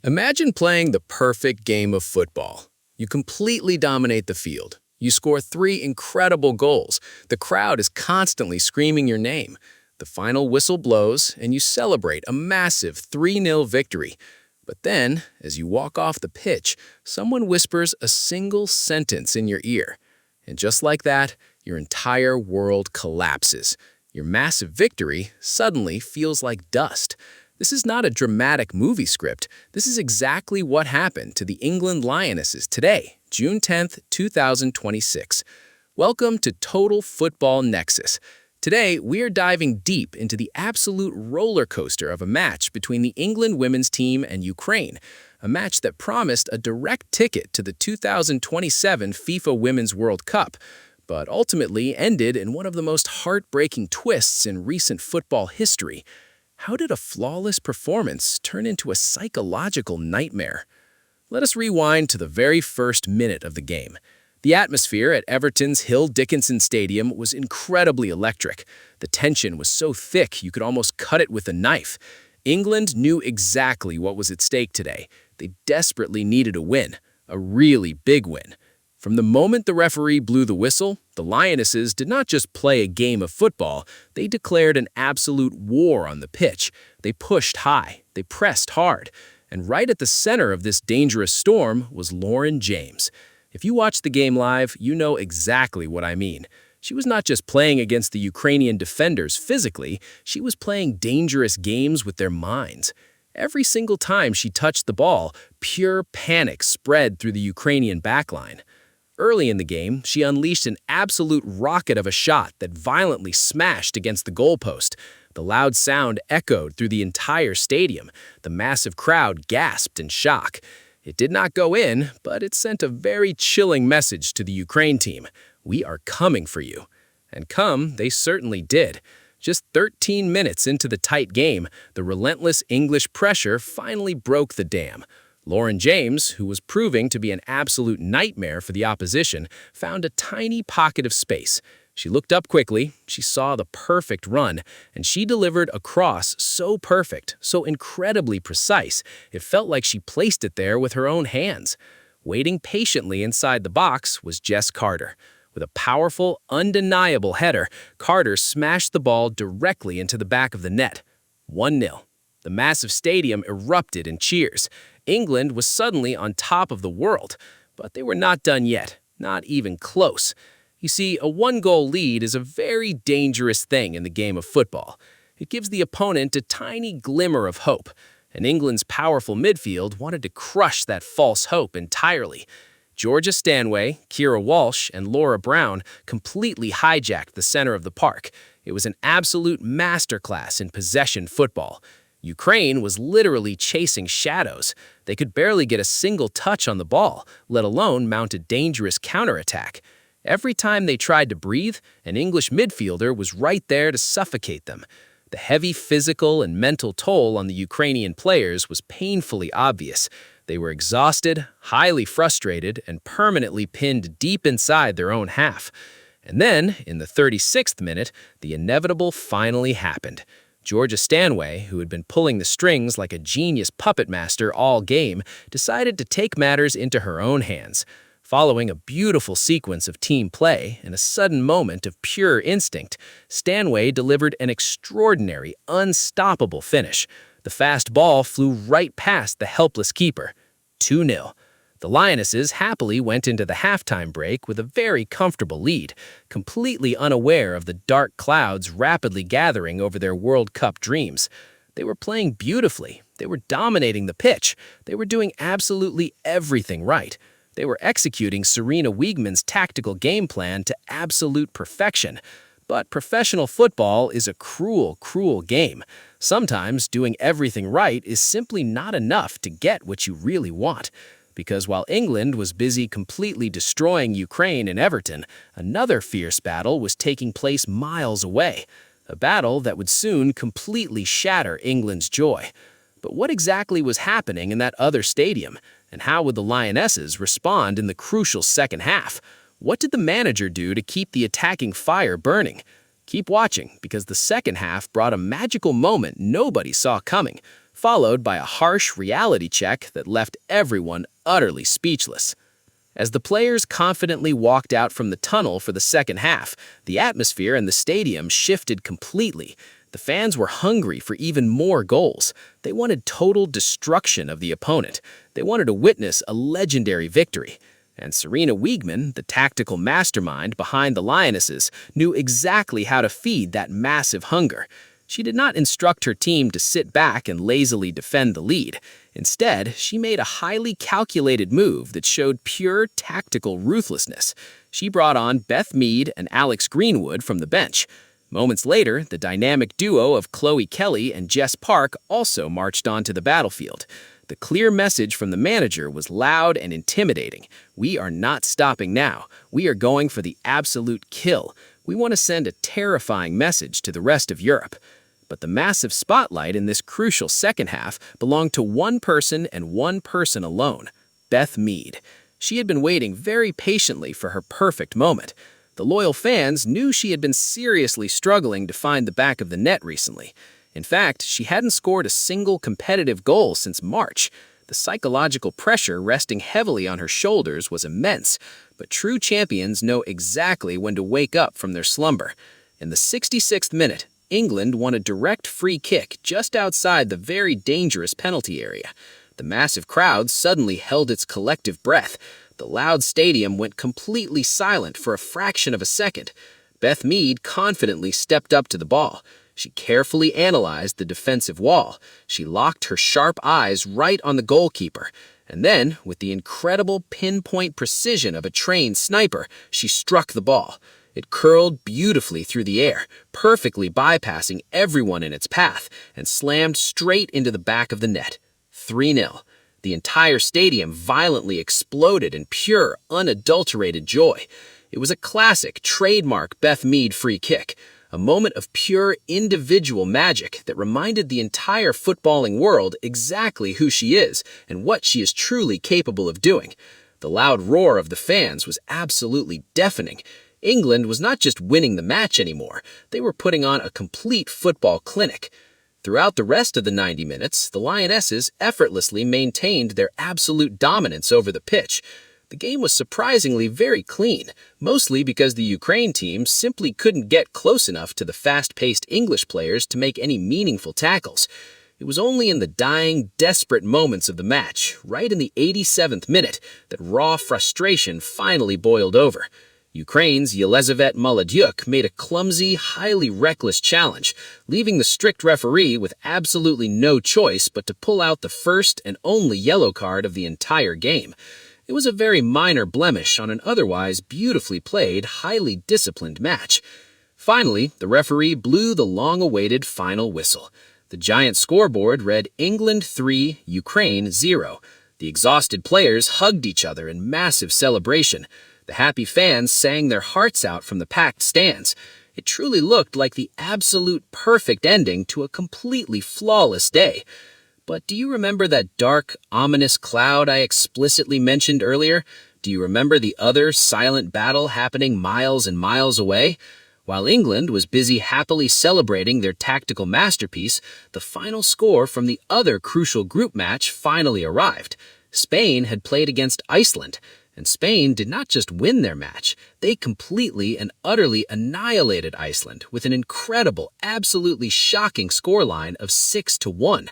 Imagine playing the perfect game of football. You completely dominate the field. You score three incredible goals. The crowd is constantly screaming your name. The final whistle blows, and you celebrate a massive 3-0 victory. But then, as you walk off the pitch, someone whispers a single sentence in your ear. And just like that, your entire world collapses. Your massive victory suddenly feels like dust. This is not a dramatic movie script. This is exactly what happened to the England Lionesses today, June 10th, 2026. Welcome to Total Football Nexus. Today, we're diving deep into the absolute roller coaster of a match between the England women's team and Ukraine, a match that promised a direct ticket to the 2027 FIFA Women's World Cup, but ultimately ended in one of the most heartbreaking twists in recent football history. How did a flawless performance turn into a psychological nightmare? Let us rewind to the very first minute of the game. The atmosphere at Everton's Hill Dickinson Stadium was incredibly electric. The tension was so thick you could almost cut it with a knife. England knew exactly what was at stake today. They desperately needed a win, a really big win. From the moment the referee blew the whistle, the Lionesses did not just play a game of football, they declared an absolute war on the pitch. They pushed high, they pressed hard, and right at the center of this dangerous storm was Lauren James. If you watched the game live, you know exactly what I mean. She was not just playing against the Ukrainian defenders physically, she was playing dangerous games with their minds. Every single time she touched the ball, pure panic spread through the Ukrainian backline. Early in the game, she unleashed an absolute rocket of a shot that violently smashed against the goalpost. The loud sound echoed through the entire stadium. The massive crowd gasped in shock. It did not go in, but it sent a very chilling message to the Ukraine team. We are coming for you. And come, they certainly did. Just 13 minutes into the tight game, the relentless English pressure finally broke the dam. Lauren James, who was proving to be an absolute nightmare for the opposition, found a tiny pocket of space. She looked up quickly, she saw the perfect run, and she delivered a cross so perfect, so incredibly precise, it felt like she placed it there with her own hands. Waiting patiently inside the box was Jess Carter. With a powerful, undeniable header, Carter smashed the ball directly into the back of the net. 1-0. The massive stadium erupted in cheers. England was suddenly on top of the world, but they were not done yet, not even close. You see, a one-goal lead is a very dangerous thing in the game of football. It gives the opponent a tiny glimmer of hope, and England's powerful midfield wanted to crush that false hope entirely. Georgia Stanway, Kira Walsh, and Laura Brown completely hijacked the center of the park. It was an absolute masterclass in possession football. Ukraine was literally chasing shadows. They could barely get a single touch on the ball, let alone mount a dangerous counterattack. Every time they tried to breathe, an English midfielder was right there to suffocate them. The heavy physical and mental toll on the Ukrainian players was painfully obvious. They were exhausted, highly frustrated, and permanently pinned deep inside their own half. And then, in the 36th minute, the inevitable finally happened. Georgia Stanway, who had been pulling the strings like a genius puppet master all game, decided to take matters into her own hands. Following a beautiful sequence of team play and a sudden moment of pure instinct, Stanway delivered an extraordinary, unstoppable finish. The fast ball flew right past the helpless keeper. 2-0. The Lionesses happily went into the halftime break with a very comfortable lead, completely unaware of the dark clouds rapidly gathering over their World Cup dreams. They were playing beautifully. They were dominating the pitch. They were doing absolutely everything right. They were executing Sarina Wiegman's tactical game plan to absolute perfection. But professional football is a cruel, cruel game. Sometimes doing everything right is simply not enough to get what you really want. Because while England was busy completely destroying Ukraine and Everton, another fierce battle was taking place miles away. A battle that would soon completely shatter England's joy. But what exactly was happening in that other stadium? And how would the Lionesses respond in the crucial second half? What did the manager do to keep the attacking fire burning? Keep watching, because the second half brought a magical moment nobody saw coming. followed by a harsh reality check that left everyone utterly speechless. As the players confidently walked out from the tunnel for the second half, the atmosphere in the stadium shifted completely. The fans were hungry for even more goals. They wanted total destruction of the opponent. They wanted to witness a legendary victory. And Sarina Wiegman, the tactical mastermind behind the Lionesses, knew exactly how to feed that massive hunger. She did not instruct her team to sit back and lazily defend the lead. Instead, she made a highly calculated move that showed pure tactical ruthlessness. She brought on Beth Mead and Alex Greenwood from the bench. Moments later, the dynamic duo of Chloe Kelly and Jess Park also marched onto the battlefield. The clear message from the manager was loud and intimidating. We are not stopping now. We are going for the absolute kill. We want to send a terrifying message to the rest of Europe. But the massive spotlight in this crucial second half belonged to one person and one person alone, Beth Mead. She had been waiting very patiently for her perfect moment. The loyal fans knew she had been seriously struggling to find the back of the net recently. In fact, she hadn't scored a single competitive goal since March. The psychological pressure resting heavily on her shoulders was immense, but true champions know exactly when to wake up from their slumber. In the 66th minute, England won a direct free kick just outside the very dangerous penalty area. The massive crowd suddenly held its collective breath. The loud stadium went completely silent for a fraction of a second. Beth Mead confidently stepped up to the ball. She carefully analyzed the defensive wall. She locked her sharp eyes right on the goalkeeper. And then, with the incredible pinpoint precision of a trained sniper, she struck the ball. It curled beautifully through the air, perfectly bypassing everyone in its path, and slammed straight into the back of the net. 3-0. The entire stadium violently exploded in pure, unadulterated joy. It was a classic, trademark Beth Mead free kick. A moment of pure individual magic that reminded the entire footballing world exactly who she is and what she is truly capable of doing. The loud roar of the fans was absolutely deafening. England was not just winning the match anymore, they were putting on a complete football clinic. Throughout the rest of the 90 minutes, the Lionesses effortlessly maintained their absolute dominance over the pitch. The game was surprisingly very clean, mostly because the Ukraine team simply couldn't get close enough to the fast-paced English players to make any meaningful tackles. It was only in the dying, desperate moments of the match, right in the 87th minute, that raw frustration finally boiled over. Ukraine's Yelizaveta Molodchuk made a clumsy, highly reckless challenge, leaving the strict referee with absolutely no choice but to pull out the first and only yellow card of the entire game. It was a very minor blemish on an otherwise beautifully played, highly disciplined match. Finally, the referee blew the long-awaited final whistle. The giant scoreboard read England 3, Ukraine 0. The exhausted players hugged each other in massive celebration. The happy fans sang their hearts out from the packed stands. It truly looked like the absolute perfect ending to a completely flawless day. But do you remember that dark, ominous cloud I explicitly mentioned earlier? Do you remember the other silent battle happening miles and miles away? While England was busy happily celebrating their tactical masterpiece, the final score from the other crucial group match finally arrived. Spain had played against Iceland, and Spain did not just win their match, they completely and utterly annihilated Iceland with an incredible, absolutely shocking scoreline of 6-1.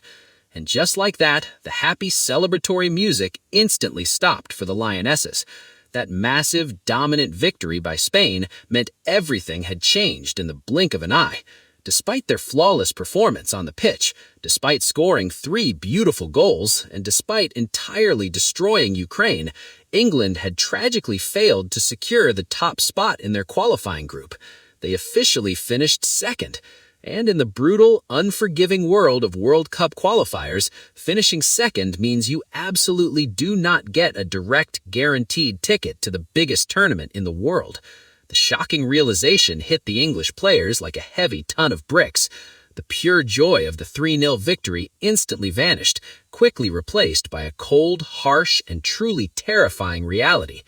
And just like that, the happy celebratory music instantly stopped for the Lionesses. That massive, dominant victory by Spain meant everything had changed in the blink of an eye. Despite their flawless performance on the pitch, despite scoring 3 beautiful goals, and despite entirely destroying Ukraine, England had tragically failed to secure the top spot in their qualifying group. They officially finished second. And in the brutal, unforgiving world of World Cup qualifiers, finishing second means you absolutely do not get a direct, guaranteed ticket to the biggest tournament in the world. The shocking realization hit the English players like a heavy ton of bricks. The pure joy of the 3-0 victory instantly vanished, quickly replaced by a cold, harsh, and truly terrifying reality.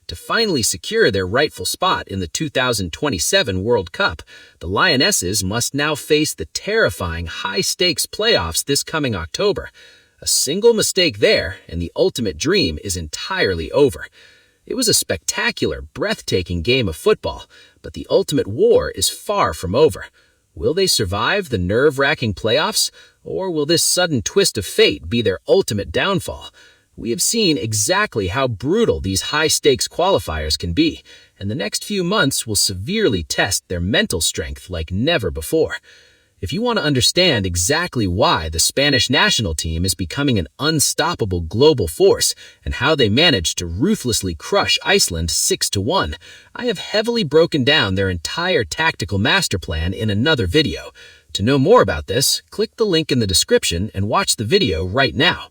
To finally secure their rightful spot in the 2027 World Cup, the Lionesses must now face the terrifying high-stakes playoffs this coming October. A single mistake there, and the ultimate dream is entirely over. It was a spectacular, breathtaking game of football, but the ultimate war is far from over. Will they survive the nerve-wracking playoffs, or will this sudden twist of fate be their ultimate downfall? We have seen exactly how brutal these high-stakes qualifiers can be, and the next few months will severely test their mental strength like never before. If you want to understand exactly why the Spanish national team is becoming an unstoppable global force and how they managed to ruthlessly crush Iceland 6-1, I have heavily broken down their entire tactical master plan in another video. To know more about this, click the link in the description and watch the video right now.